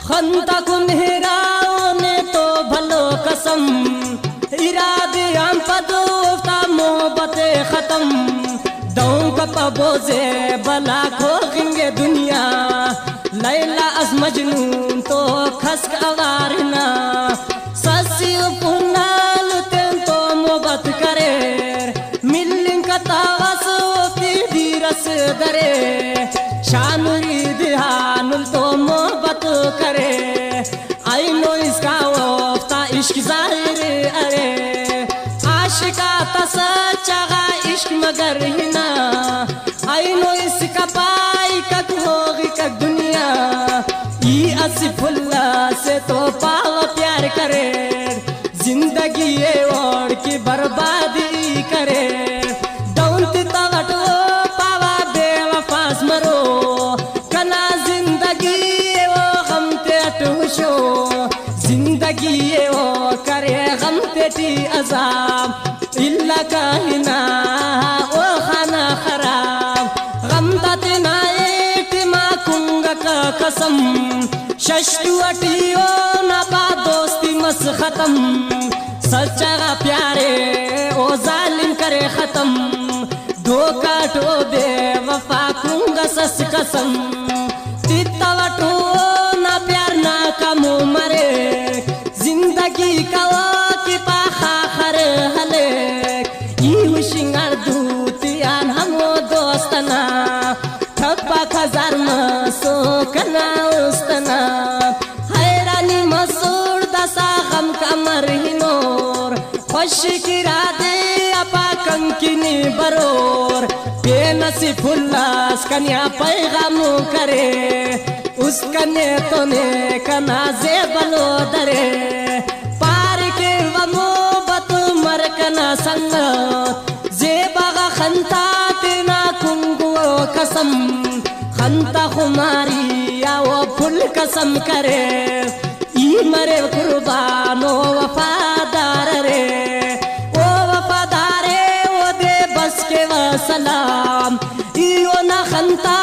खंता को मेहराओ ने तो भलो कसम इरादे आम पदोफ्ता मोहब्बत खत्म दौं का पबोजे बला खो गिंगे दुनिया लैला अज मजनून तो खस्क अवारना ससी पुनाल तें तो मोहब्बत करे मिलिंग का तावस रस दरे शानुरी दिहानुल तो मोहब्बत करे आई नो इसका वफ्ता इश्क जाहिर अरे आशिका तसच्चा इश्क मगर हिना आई नो इसका पाई कक होगी कक दुनिया ई असिफुल्ला से तो पाव प्यार करे जिंदगी ये और की बर्बादी करे दौलत तवटो मरो कना जिंदगी वो गम ते अटूशो जिंदगी वो करे गम ते टी अजाब इल्ला काहिना ओ खाना खराब गम ते ना एटिमा कुंगा का कसम शशु अटियो ना बा दोस्ती मस खत्म सच्चा प्यारे ओ जालिम करे खत्म धोखा टो दे वफा कुंगा सस कसम तितवटो ना प्यार ना कमो मरे जिंदगी का की पाखा खर हले ई शिंगार दूतियान हमो दोस्तना ठप्पा खजार मसो कना उस्तना हैरानी मसूर दसा गम कमर हिनोर खुश किरा दे अपा कंकिनी बरोर बेनसी फुल्लास कन्या पैगाम करे उसका ने तो ने कना जे बलो दरे पार के वमो बत मर कना संग जे बागा खंता तेना कुंगो कसम खंता खुमारी या वो फुल कसम करे ई मरे कुर्बानो वफादार रे ओ वफादारे वो दे बस के सलाम इयो ना खंता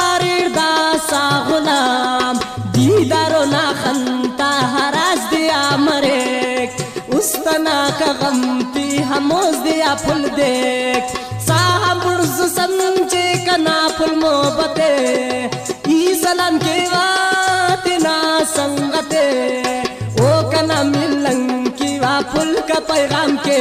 अरिदा सा गुलाम दीदारो ना खंता हराज दिया मरे उसतना का गमती हमोज दिया फुल देख साहब बुर्ज समझे कना फुल मोहब्बते ई सलाम के वातिना संगते ओ कना मिलन की वा फुल का पैगाम के